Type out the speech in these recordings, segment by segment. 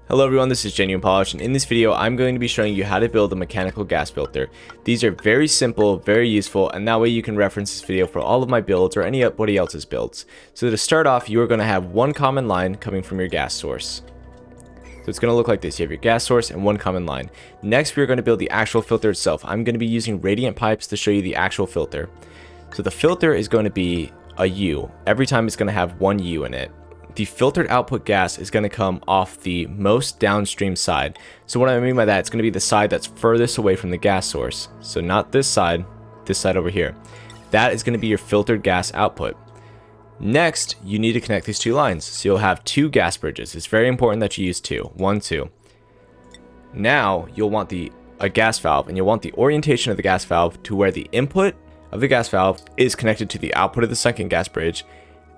Hello everyone, this is Genuine Polish, and in this video I'm going to be showing you how to build a mechanical gas filter. These are very simple, very useful, and that way you can reference this video for all of my builds or anybody else's builds. So to start off, you are going to have one common line coming from your gas source. So it's going to look like this. You have your gas source and one common line. Next, we're going to build the actual filter itself. I'm going to be using radiant pipes to show you the actual filter. So the filter is going to be a U. Every time it's going to have one U in it. The filtered output gas is going to come off the most downstream side. So what I mean by that, it's going to be the side that's furthest away from the gas source. So not this side over here. That is going to be your filtered gas output. Next, you need to connect these two lines. So you'll have two gas bridges. It's very important that you use two. 1, 2. Now you'll want a gas valve, and you'll want the orientation of the gas valve to where the input of the gas valve is connected to the output of the second gas bridge,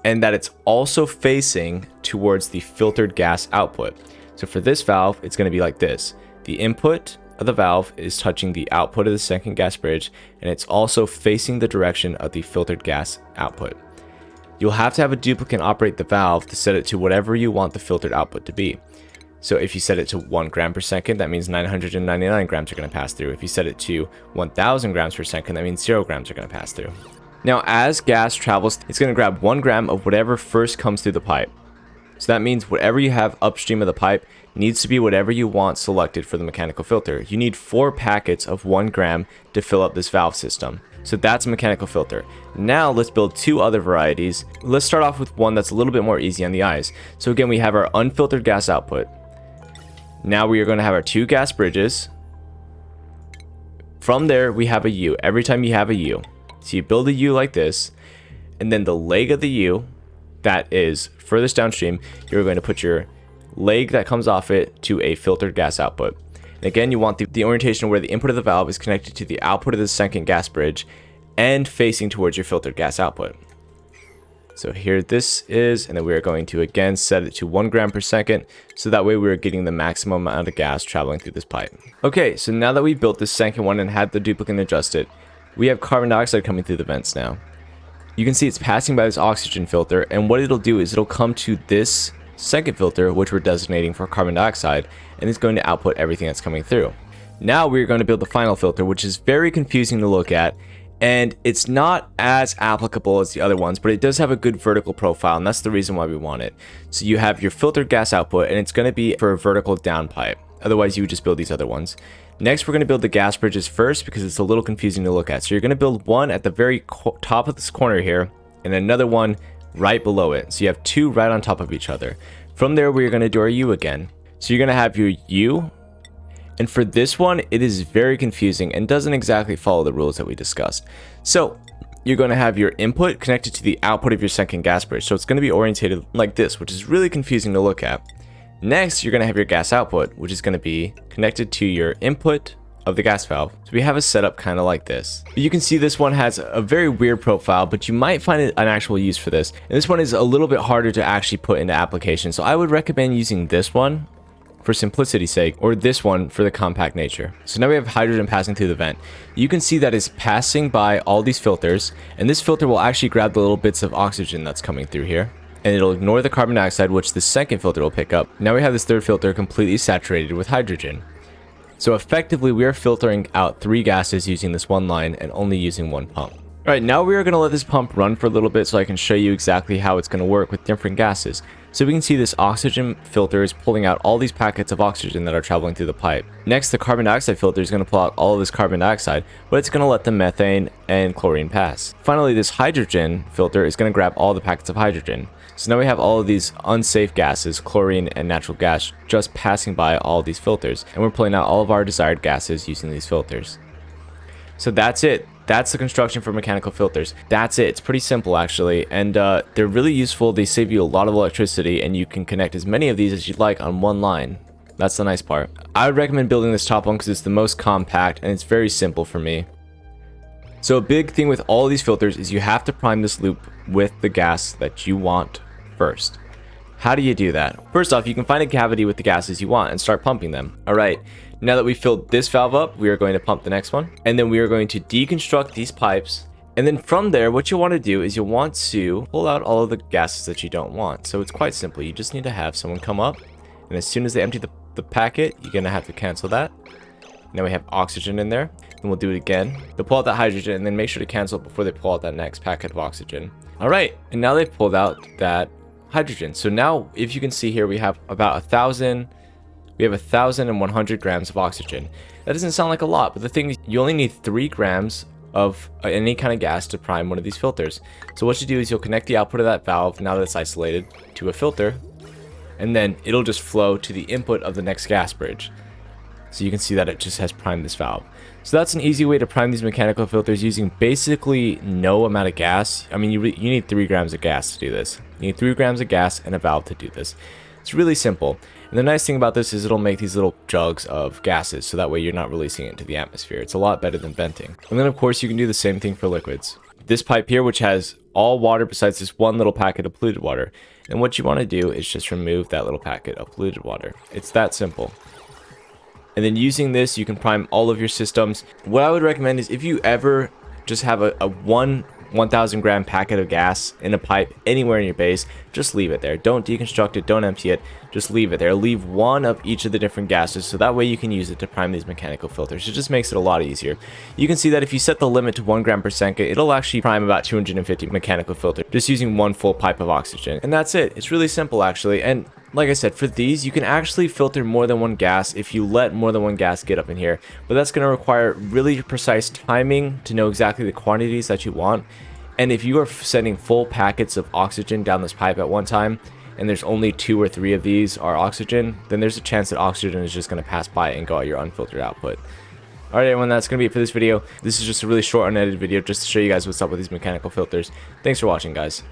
and that it's also facing towards the filtered gas output. So for this valve, it's going to be like this. The input of the valve is touching the output of the second gas bridge, and it's also facing the direction of the filtered gas output. You'll have to have a duplicate operate the valve to set it to whatever you want the filtered output to be. So if you set it to 1 gram per second, that means 999 grams are going to pass through. If you set it to 1000 grams per second, that means 0 grams are going to pass through. Now, as gas travels, it's going to grab 1 gram of whatever first comes through the pipe. So that means whatever you have upstream of the pipe needs to be whatever you want selected for the mechanical filter. You need 4 packets of 1 gram to fill up this valve system. So that's a mechanical filter. Now let's build 2 other varieties. Let's start off with one that's a little bit more easy on the eyes. So again, we have our unfiltered gas output. Now we are going to have our 2 gas bridges. From there, we have a U. Every time you have a U. So you build a U like this, and then the leg of the U that is furthest downstream, you're going to put your leg that comes off it to a filtered gas output. And again, you want the orientation where the input of the valve is connected to the output of the second gas bridge and facing towards your filtered gas output. So here this is, and then we are going to again set it to 1 gram per second, so that way we're getting the maximum amount of gas traveling through this pipe. Okay, so now that we've built this second one and had the duplicate adjusted, we have carbon dioxide coming through the vents now. You can see it's passing by this oxygen filter, and what it'll do is it'll come to this second filter, which we're designating for carbon dioxide, and it's going to output everything that's coming through. Now we're going to build the final filter, which is very confusing to look at, and it's not as applicable as the other ones, but it does have a good vertical profile, and that's the reason why we want it. So you have your filtered gas output, and it's going to be for a vertical down pipe. Otherwise, you would just build these other ones. Next, we're going to build the gas bridges first because it's a little confusing to look at. So you're going to build one at the very top of this corner here and another one right below it. So you have 2 right on top of each other. From there, we're going to do our U again. So you're going to have your U. And for this one, it is very confusing and doesn't exactly follow the rules that we discussed. So you're going to have your input connected to the output of your second gas bridge. So it's going to be orientated like this, which is really confusing to look at. Next, you're going to have your gas output, which is going to be connected to your input of the gas valve. So we have a setup kind of like this. You can see this one has a very weird profile, but you might find an actual use for this. And this one is a little bit harder to actually put into application. So I would recommend using this one for simplicity's sake, or this one for the compact nature. So now we have hydrogen passing through the vent. You can see that it's passing by all these filters, and this filter will actually grab the little bits of oxygen that's coming through here, and it'll ignore the carbon dioxide, which the second filter will pick up. Now we have this third filter completely saturated with hydrogen. So effectively, we are filtering out 3 gases using this one line and only using 1 pump. All right, now we are going to let this pump run for a little bit so I can show you exactly how it's going to work with different gases. So we can see this oxygen filter is pulling out all these packets of oxygen that are traveling through the pipe. Next, the carbon dioxide filter is going to pull out all of this carbon dioxide, but it's going to let the methane and chlorine pass. Finally, this hydrogen filter is going to grab all the packets of hydrogen. So now we have all of these unsafe gases, chlorine and natural gas, just passing by all of these filters, and we're pulling out all of our desired gases using these filters. So that's it. That's the construction for mechanical filters. That's it. It's pretty simple actually, and they're really useful. They save you a lot of electricity, and you can connect as many of these as you'd like on one line. That's the nice part. I would recommend building this top one because it's the most compact and it's very simple for me. So a big thing with all these filters is you have to prime this loop with the gas that you want first. How do you do that? First off, you can find a cavity with the gases you want and start pumping them. All right. Now that we've filled this valve up, we are going to pump the next one, and then we are going to deconstruct these pipes. And then from there, what you want to do is you'll want to pull out all of the gases that you don't want. So it's quite simple. You just need to have someone come up, and as soon as they empty the the packet, you're going to have to cancel that. Now we have oxygen in there. Then we'll do it again. They'll pull out that hydrogen and then make sure to cancel it before they pull out that next packet of oxygen. All right, and now they've pulled out that hydrogen. So now, if you can see here, we have about 1,100 grams of oxygen. That doesn't sound like a lot, but the thing is, you only need 3 grams of any kind of gas to prime one of these filters. So what you do is you'll connect the output of that valve, now that it's isolated, to a filter, and then it'll just flow to the input of the next gas bridge. So you can see that it just has primed this valve. So that's an easy way to prime these mechanical filters using basically no amount of gas. I mean, you need 3 grams of gas to do this. You need 3 grams of gas and a valve to do this. It's really simple. And the nice thing about this is it'll make these little jugs of gases, so that way you're not releasing it into the atmosphere. It's a lot better than venting. And then of course you can do the same thing for liquids. This pipe here, which has all water besides this one little packet of polluted water. And what you want to do is just remove that little packet of polluted water. It's that simple. And then using this, you can prime all of your systems. What I would recommend is if you ever just have a 1,000 gram packet of gas in a pipe anywhere in your base, just leave it there. Don't deconstruct it, don't empty it, just leave it there. Leave one of each of the different gases, so that way you can use it to prime these mechanical filters. It just makes it a lot easier. You can see that if you set the limit to 1 gram per second, it'll actually prime about 250 mechanical filters just using one full pipe of oxygen. And that's it. It's really simple actually. And like I said, for these, you can actually filter more than one gas if you let more than one gas get up in here. But that's going to require really precise timing to know exactly the quantities that you want. And if you are sending full packets of oxygen down this pipe at one time, and there's only 2 or 3 of these are oxygen, then there's a chance that oxygen is just going to pass by and go out your unfiltered output. Alright everyone, that's going to be it for this video. This is just a really short unedited video just to show you guys what's up with these mechanical filters. Thanks for watching, guys.